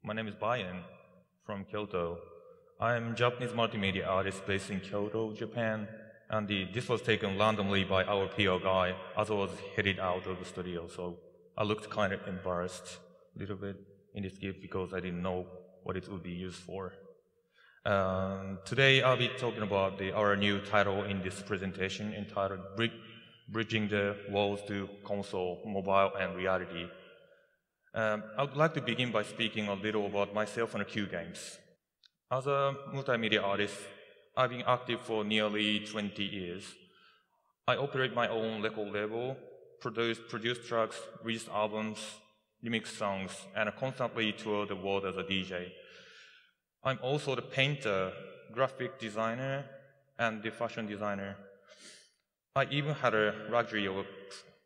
My name is Baiyon from Kyoto. I am a Japanese multimedia artist based in Kyoto, Japan, and this was taken randomly by our PR guy as I was headed out of the studio, so I looked kind of embarrassed a little bit in this gift because I didn't know what it would be used for. Today I'll be talking about our new title in this presentation entitled Bridging the Walls to Console, Mobile, and Reality. I would like to begin by speaking a little about myself and Q games. As a multimedia artist, I've been active for nearly 20 years. I operate my own record label, produce tracks, release albums, remix songs, and constantly tour the world as a DJ. I'm also the painter, graphic designer, and the fashion designer. I even had a luxury of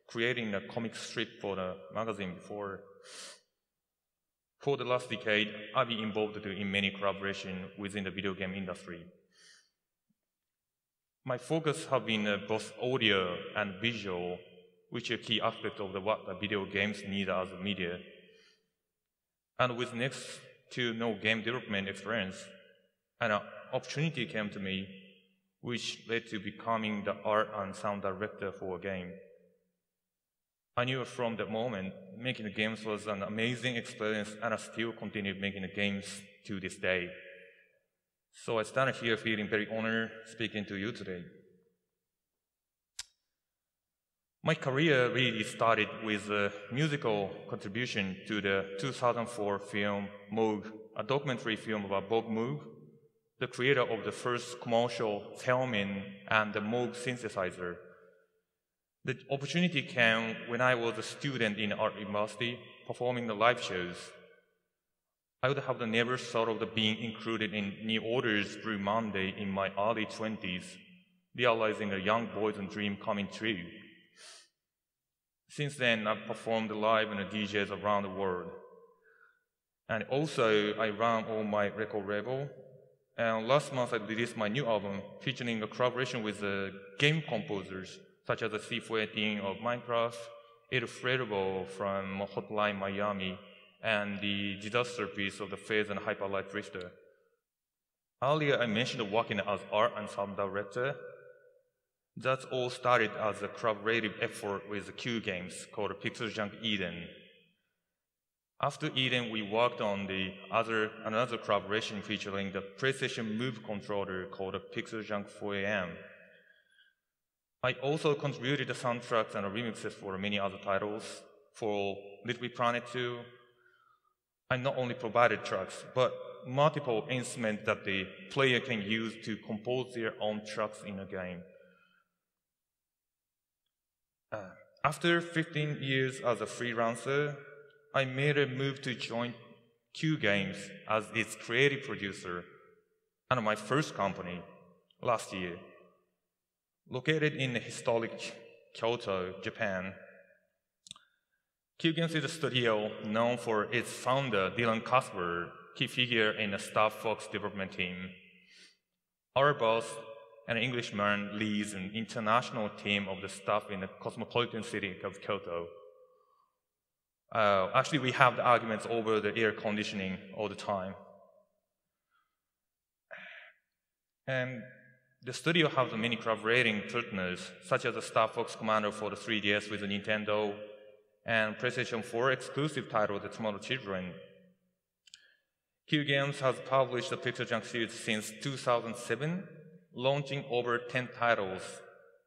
creating a comic strip for the magazine before. For the last decade, I've been involved in many collaborations within the video game industry. My focus has been both audio and visual, which are key aspects of what the video games need as a media. And with next to no game development experience, an opportunity came to me, which led to becoming the art and sound director for a game. I knew from that moment, making the games was an amazing experience, and I still continue making the games to this day. So I stand here feeling very honored speaking to you today. My career really started with a musical contribution to the 2004 film Moog, a documentary film about Bob Moog, the creator of the first commercial theremin and the Moog synthesizer. The opportunity came when I was a student in art university performing the live shows. I would have never thought of being included in New Order's Blue Monday in my early 20s, realizing a young boy's dream coming true. Since then, I've performed live and DJs around the world. And also, I run all my record label. And last month, I released my new album featuring a collaboration with game composers such as C14 of Minecraft, Illustrable from Hotline Miami, and the disaster piece of the Phase and Hyperlight Drifter. Earlier, I mentioned working as art and sound director. That all started as a collaborative effort with Q games called PixelJunk Eden. After Eden, we worked on another collaboration featuring the PlayStation Move controller called PixelJunk 4AM. I also contributed the soundtracks and remixes for many other titles. For Little Big Planet 2, I not only provided tracks, but multiple instruments that the player can use to compose their own tracks in a game. After 15 years as a freelancer, I made a move to join Q Games as its creative producer and my first company last year. Located in historic Kyoto, Japan, Q Games is a studio known for its founder, Dylan Casper, key figure in the Star Fox development team. Our boss, an Englishman, leads an international team of the staff in the cosmopolitan city of Kyoto. Actually, we have the arguments over the air conditioning all the time. And the studio has many collaborating partners, such as the Star Fox Commander for the 3DS with the Nintendo, and PlayStation 4 exclusive title, The Tomorrow Children. Q Games has published the PixelJunk series since 2007, launching over 10 titles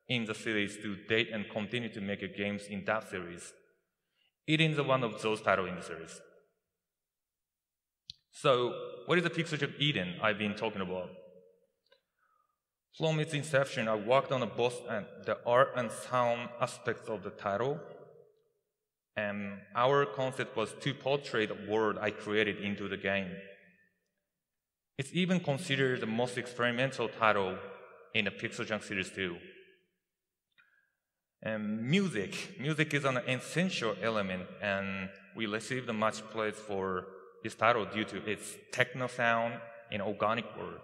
in the series to date and continue to make games in that series. Eden is one of those titles in the series. So, what is the PixelJunk Eden I've been talking about? From its inception, I worked on both the art and sound aspects of the title, and our concept was to portray the world I created into the game. It's even considered the most experimental title in the PixelJunk series too. And music is an essential element, and we received much praise for this title due to its techno sound in organic world.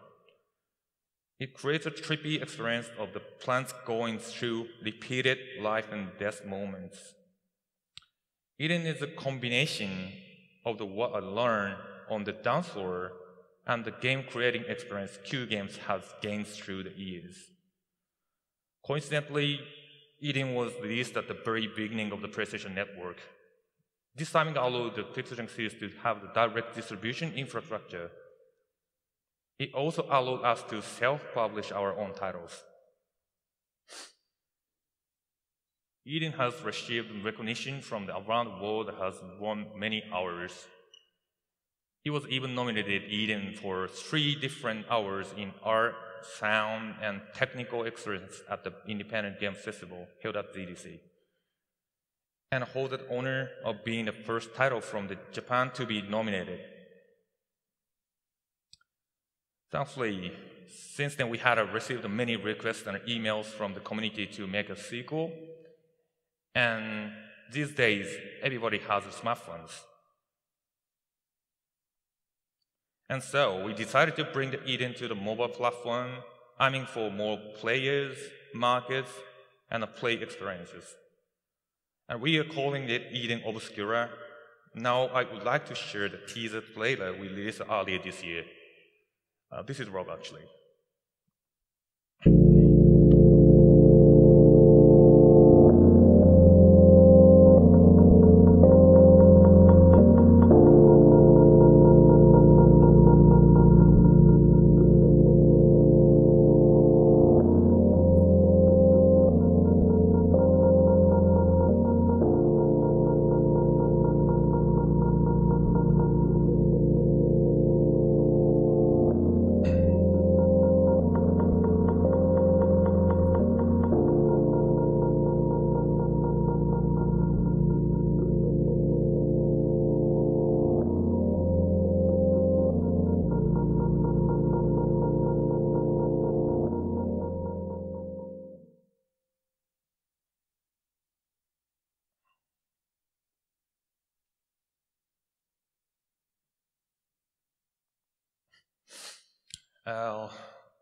It creates a trippy experience of the plants going through repeated life and death moments. Eden is a combination of what I learned on the dance floor, and the game creating experience Q Games has gained through the years. Coincidentally, Eden was released at the very beginning of the PlayStation Network. This timing allowed the PixelJunk series to have the direct distribution infrastructure. It also allowed us to self-publish our own titles. Eden has received recognition from around the world and has won many awards. He was even nominated Eden for 3 different awards in art, sound, and technical excellence at the Independent Game Festival held at ZDC, and holds the honor of being the first title from Japan to be nominated. Thankfully, since then we had received many requests and emails from the community to make a sequel, and these days everybody has smartphones. And so we decided to bring the Eden to the mobile platform, aiming for more players, markets, and play experiences. And we are calling it Eden Obscura. Now I would like to share the teaser trailer we released earlier this year. This is Rob, actually.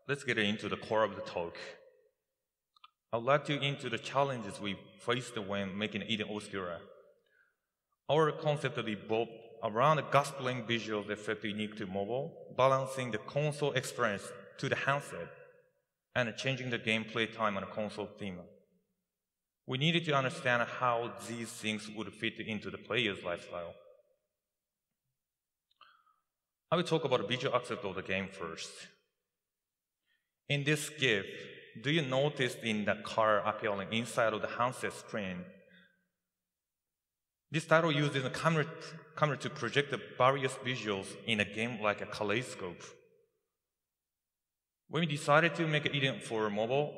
Let's get into the core of the talk. I'd like to into the challenges we faced when making Eden Obscura. Our concept evolved around the gospeling visual effect unique to mobile, balancing the console experience to the handset, and changing the gameplay time on a console theme. We needed to understand how these things would fit into the player's lifestyle. I will talk about the visual aspect of the game first. In this GIF, do you notice in the car appearing inside of the handset screen? This title uses a camera to project the various visuals in a game like a kaleidoscope. When we decided to make Eden for mobile,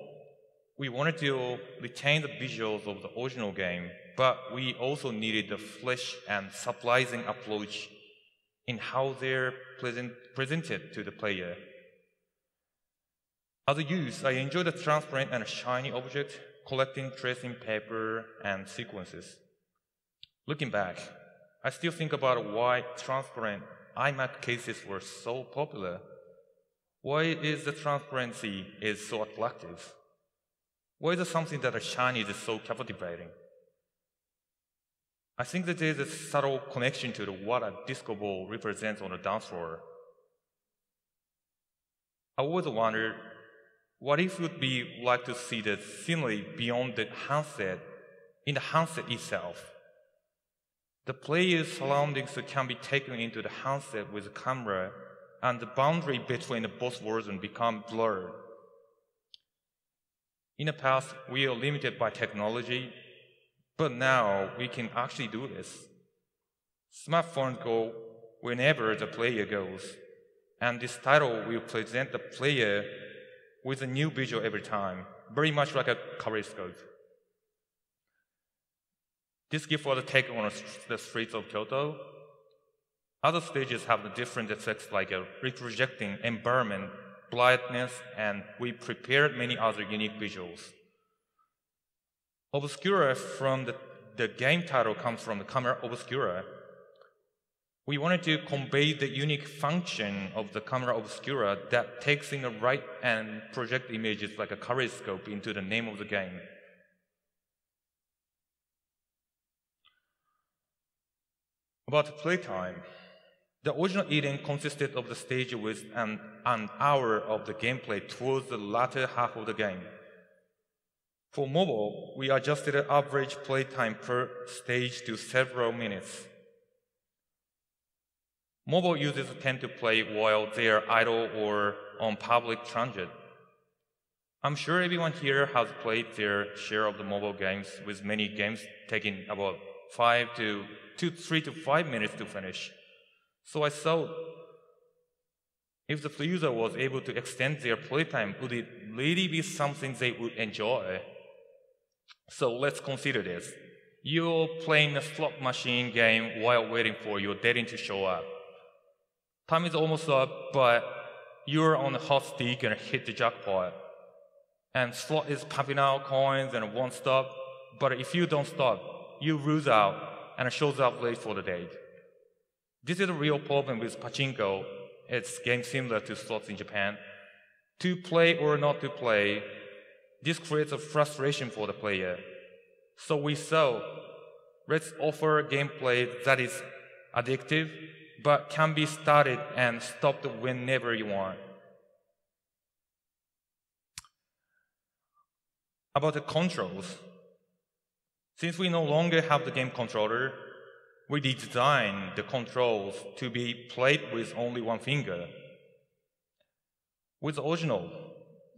we wanted to retain the visuals of the original game, but we also needed a fresh and surprising approach in how they're presented to the player. As a youth, I enjoyed the transparent and shiny object, collecting tracing paper and sequences. Looking back, I still think about why transparent iMac cases were so popular. Why is the transparency is so attractive? Why is it something that is shiny is so captivating? I think that there is a subtle connection to what a disco ball represents on the dance floor. I always wondered, what if it would be like to see the scenery beyond the handset, in the handset itself? The player's surroundings can be taken into the handset with a camera, and the boundary between the both versions become blurred. In the past, we are limited by technology, but now we can actually do this. Smartphones go whenever the player goes, and this title will present the player with a new visual every time, very much like a kaleidoscope. This GIF was taken on the streets of Kyoto. Other stages have the different effects like a reprojecting environment, brightness, and we prepared many other unique visuals. Obscura from the game title comes from the camera obscura. We wanted to convey the unique function of the camera obscura that takes in the right and project images like a kaleidoscope into the name of the game. About playtime, The original Eden consisted of the stage with an hour of the gameplay towards the latter half of the game. For mobile, we adjusted the average playtime per stage to several minutes. Mobile users tend to play while they are idle or on public transit. I'm sure everyone here has played their share of the mobile games, with many games taking about 3 to 5 minutes to finish. So I thought, if the user was able to extend their playtime, would it really be something they would enjoy? So let's consider this. You're playing a slot machine game while waiting for your dating to show up. Time is almost up, but you're on a hot streak and hit the jackpot. And slot is pumping out coins and won't stop, but if you don't stop, you lose out and shows up late for the date. This is a real problem with pachinko. It's a game similar to slots in Japan. To play or not to play, this creates a frustration for the player. So we thought, let's offer gameplay that is addictive, but can be started and stopped whenever you want. About the controls. Since we no longer have the game controller, we redesigned the controls to be played with only one finger. With the original,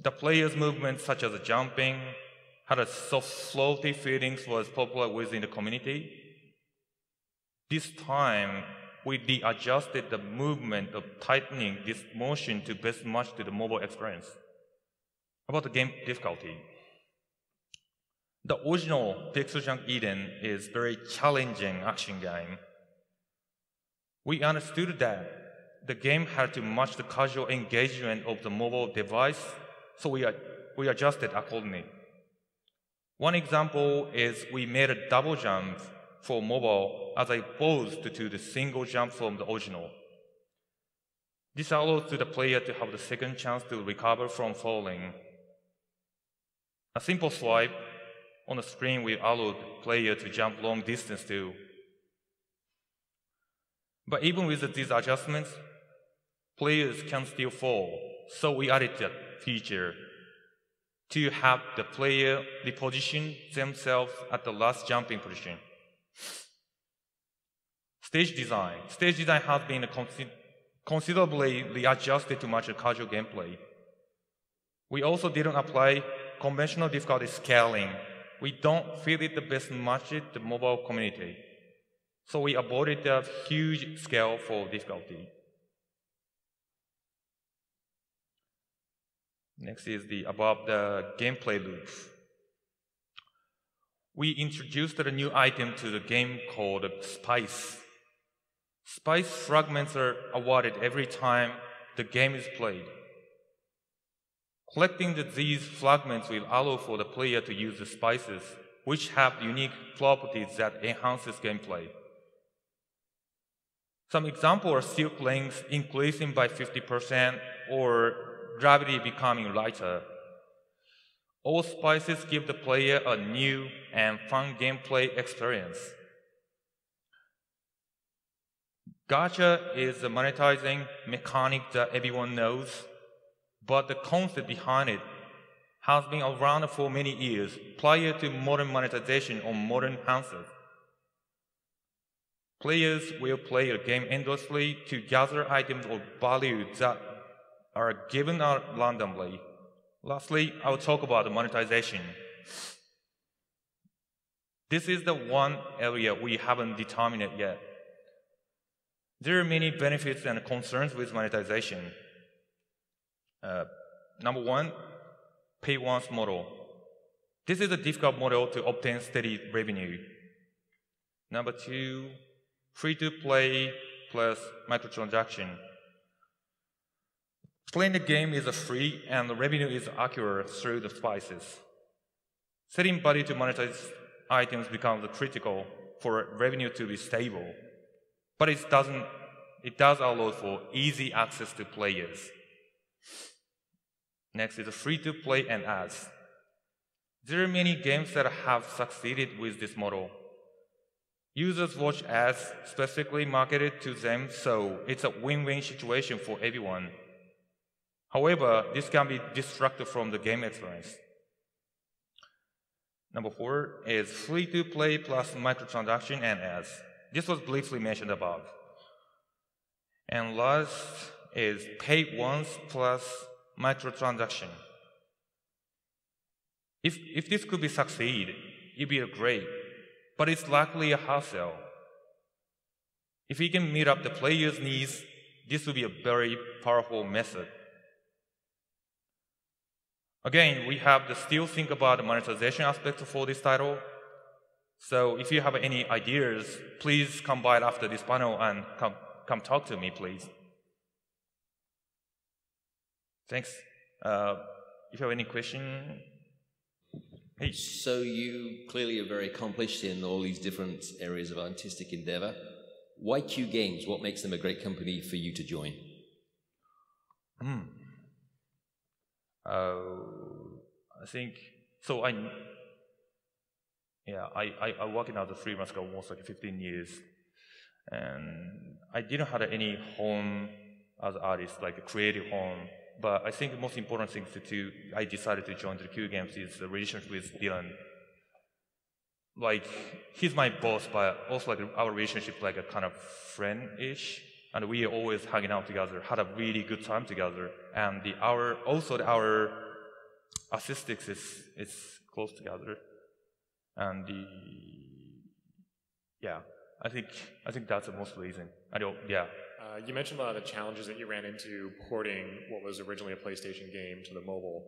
the player's movements such as jumping had a soft, floaty feelings was popular within the community. This time, we readjusted the movement of tightening this motion to best match to the mobile experience. About the game difficulty. The original PixelJunk Eden is a very challenging action game. We understood that the game had to match the casual engagement of the mobile device, so we adjusted accordingly. One example is we made a double jump for mobile as opposed to the single jump from the original. This allows the player to have the second chance to recover from falling. A simple swipe on the screen will allow the player to jump long distance too. But even with these adjustments, players can still fall, so we added that feature to have the player reposition themselves at the last jumping position. Stage design. Stage design has been considerably readjusted to match the casual gameplay. We also didn't apply conventional difficulty scaling. We don't feel it the best matches the mobile community. So we avoided the huge scale for difficulty. Next is about the gameplay loop. We introduced a new item to the game called Spice. Spice fragments are awarded every time the game is played. Collecting these fragments will allow for the player to use the spices, which have unique properties that enhances gameplay. Some examples are silk length increasing by 50% or gravity becoming lighter. All spices give the player a new and fun gameplay experience. Gacha is a monetizing mechanic that everyone knows, but the concept behind it has been around for many years prior to modern monetization on modern handsets. Players will play a game endlessly to gather items or value that are given out randomly. Lastly, I will talk about the monetization. This is the one area we haven't determined yet. There are many benefits and concerns with monetization. Number one, pay once model. This is a difficult model to obtain steady revenue. Number two, free-to-play plus microtransaction. Playing the game is free and the revenue is accurate through the spices. Setting value to monetize items becomes critical for revenue to be stable, but it does allow for easy access to players. Next is free-to-play and ads. There are many games that have succeeded with this model. Users watch ads specifically marketed to them, so it's a win-win situation for everyone. However, this can be distracted from the game experience. Number 4 is free-to-play plus microtransaction and ads. This was briefly mentioned above. And last is pay once plus microtransaction. If this could be succeed, it'd be great, but it's likely a hard sell. If we can meet up the players' needs, this would be a very powerful method. Again, we have to still think about the monetization aspect for this title. So if you have any ideas, please come by after this panel and come talk to me, please. Thanks. If you have any question, hey. So you clearly are very accomplished in all these different areas of artistic endeavor. Why Q Games? What makes them a great company for you to join? I think so. I worked as a freelancer for almost like 15 years, and I didn't have any home as an artist, like a creative home. But I think the most important thing I decided to join the Q Games is the relationship with Dylan. Like, he's my boss, but also like our relationship like a kind of friend-ish. And we are always hanging out together, had a really good time together. And our artistics is close together. And I think that's the most reason. You mentioned a lot of the challenges that you ran into porting what was originally a PlayStation game to the mobile.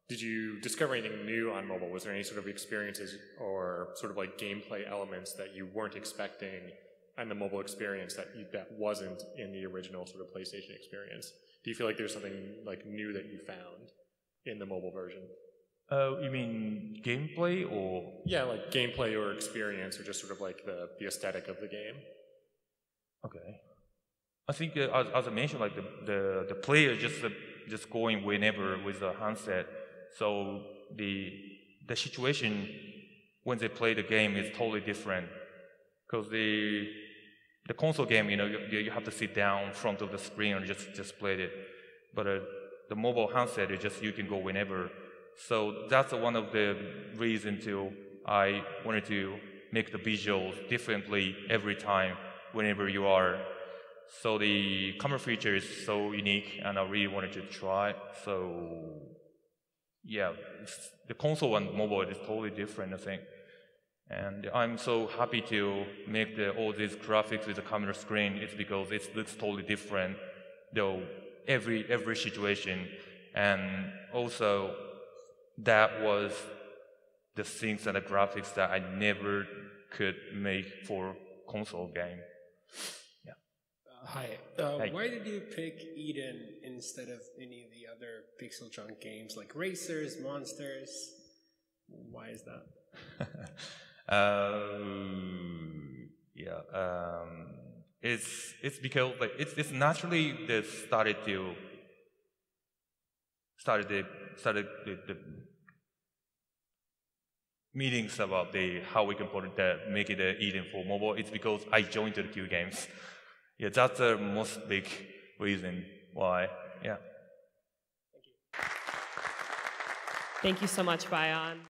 Did you discover anything new on mobile? Was there any sort of experiences or sort of like gameplay elements that you weren't expecting and the mobile experience that wasn't in the original sort of PlayStation experience? Do you feel like there's something like new that you found in the mobile version? You mean gameplay or? Yeah, like gameplay or experience, or just sort of like the aesthetic of the game. Okay. I think as I mentioned, like the player just going whenever with the handset. So the situation when they play the game is totally different. Because the console game, you have to sit down in front of the screen and just play it. But the mobile handset, you can go whenever. So that's one of the reasons I wanted to make the visuals differently every time, whenever you are. So the camera feature is so unique, and I really wanted to try. So yeah, the console and mobile is totally different, I think. And I'm so happy to make all these graphics with the camera screen. It's because it looks totally different, though every situation. And also, that was the things and the graphics that I never could make for console game. Yeah. Hi. Hi. Why did you pick Eden instead of any of the other PixelJunk games like Racers, Monsters? Why is that? It's because like it's naturally started the meetings about how we can make it Eden for mobile. It's because I joined the Q Games. Yeah, that's the most big reason why. Yeah. Thank you so much, Baiyon.